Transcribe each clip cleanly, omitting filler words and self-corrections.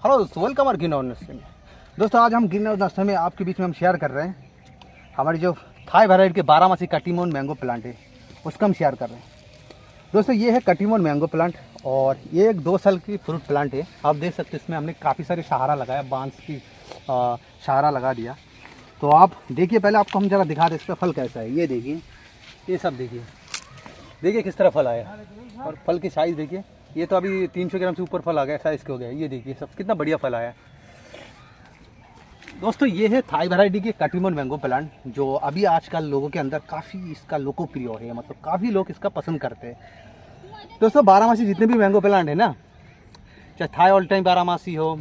Hello दोस्तों, welcome our green house nursery में। दोस्तों आज हम ग्रीन हाउस नर्सरी में आपके बीच में हम शेयर कर रहे हैं हमारी जो थाई वैरायटी के 12 कटीमोन मैंगो प्लांट है उसका हम शेयर कर रहे हैं। दोस्तों ये है कटीमोन मैंगो प्लांट और ये एक 2 साल की फ्रूट प्लांट है। आप देख सकते हैं इसमें हमने काफ़ी सारे सहारा लगाया, बांस की सहारा लगा दिया। तो आप देखिए, पहले आपको हम ज़रा दिखा दें इसका फल कैसा है। ये देखिए, ये सब देखिए किस तरह फल आया और फल की साइज़ देखिए। ये तो अभी 300 ग्राम से ऊपर फल आ गया, साइज़ के हो गया। ये देखिए सब कितना बढ़िया फल आया। दोस्तों ये है थाई वैरायटी के कटीमोन मैंगो प्लांट जो अभी आजकल लोगों के अंदर काफ़ी इसका लोकप्रिय है, मतलब काफ़ी लोग इसका पसंद करते हैं। दोस्तों 12 जितने भी मैंगो प्लांट है ना, चाहे थाई ऑल टाइम 12 हो,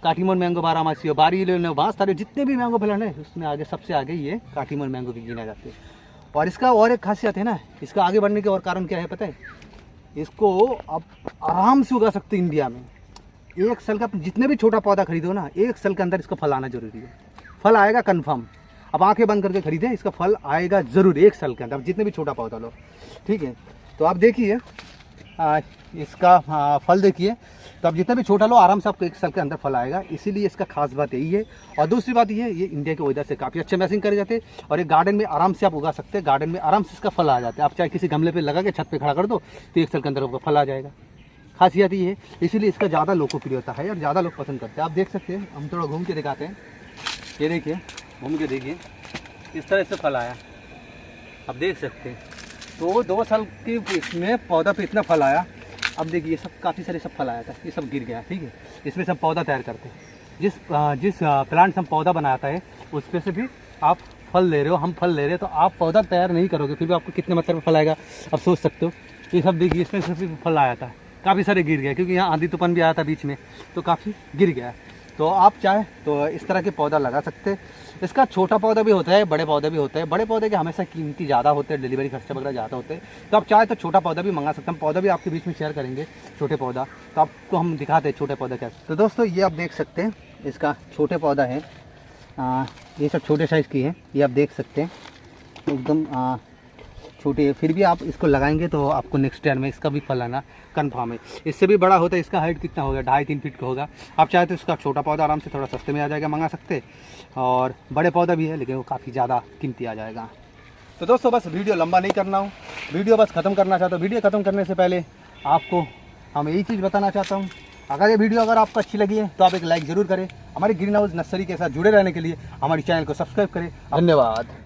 कटीमोन मैंगो 12 हो, बारी लो, बहुत सारे जितने भी मैंगो प्लांट है उसमें आगे सबसे आगे ये कटीमोन मैंगो की गिना जाती है। और इसका और एक खासियत है ना, इसका आगे बढ़ने के और कारण क्या है पता है? इसको आप आराम से उगा सकते हैं इंडिया में। 1 साल का जितने भी छोटा पौधा खरीदो ना, 1 साल के अंदर इसका फल आना जरूरी है। फल आएगा कंफर्म। अब आंखें बंद करके खरीदें, इसका फल आएगा ज़रूर 1 साल के अंदर, जितने भी छोटा पौधा लो। ठीक है, तो आप देखिए इसका फल देखिए। तो आप जितना भी छोटा लो आराम से आपको 1 साल के अंदर फल आएगा। इसीलिए इसका खास बात यही है। और दूसरी बात ये है, ये इंडिया के वेदर से काफ़ी अच्छे मैचिंग करे जाते हैं और एक गार्डन में आराम से आप उगा सकते हैं। गार्डन में आराम से इसका फल आ जाता है। आप चाहे किसी गमले पे लगा के छत पे खड़ा कर दो तो 1 साल के अंदर आपका फल आ जाएगा। खासियत ये है, इसीलिए इसका ज़्यादा लोकप्रियता है और ज़्यादा लोग पसंद करते हैं। आप देख सकते हैं, हम थोड़ा घूम के दिखाते हैं। ये देखिए, घूम के देखिए इस तरह से फल आया, आप देख सकते हैं। तो 2 साल के इसमें पौधा पे इतना फल आया। अब देखिए, ये सब काफ़ी सारे सब फल आया था, ये सब गिर गया। ठीक है, इसमें सब पौधा तैयार करते हैं। जिस प्लांट से हम पौधा बनाता है उस पर से भी आप फल ले रहे हो, हम फल ले रहे हैं। तो आप पौधा तैयार नहीं करोगे फिर भी आपको कितने मात्रा में फल आएगा आप सोच सकते हो। ये सब देखिए, इसमें से भी फल आया था, काफ़ी सारे गिर गए क्योंकि यहाँ आंधी तूफान भी आया था बीच में, तो काफ़ी गिर गया। तो आप चाहे तो इस तरह के पौधा लगा सकते हैं। इसका छोटा पौधा भी होता है, बड़े पौधे भी होते हैं। बड़े पौधे के हमेशा कीमती ज़्यादा होते हैं, डिलीवरी खर्चा वगैरह ज़्यादा होते हैं। तो आप चाहे तो छोटा पौधा भी मंगा सकते हैं। पौधा भी आपके बीच में शेयर करेंगे, छोटे पौधा। तो आपको हम दिखाते हैं छोटे पौधा क्या। तो दोस्तों ये आप देख सकते हैं, इसका छोटे पौधा है। ये सब छोटे साइज़ की है, ये आप देख सकते हैं एकदम छोटी है। फिर भी आप इसको लगाएंगे तो आपको नेक्स्ट ईयर में इसका भी फल आना कन्फर्म है। इससे भी बड़ा होता है, इसका हाइट कितना होगा, 2.5-3 फीट का होगा। आप चाहे तो इसका छोटा पौधा आराम से थोड़ा सस्ते में आ जाएगा, मंगा सकते। और बड़े पौधा भी है लेकिन वो काफ़ी ज़्यादा कीमती आ जाएगा। तो दोस्तों बस वीडियो लंबा नहीं करना हूँ, वीडियो बस ख़त्म करना चाहता हूँ। वीडियो ख़त्म करने से पहले आपको हम यही चीज़ बताना चाहता हूँ, अगर ये वीडियो अगर आपको अच्छी लगी है तो आप एक लाइक ज़रूर करें। हमारे ग्रीन हाउस नर्सरी के साथ जुड़े रहने के लिए हमारे चैनल को सब्सक्राइब करें। धन्यवाद।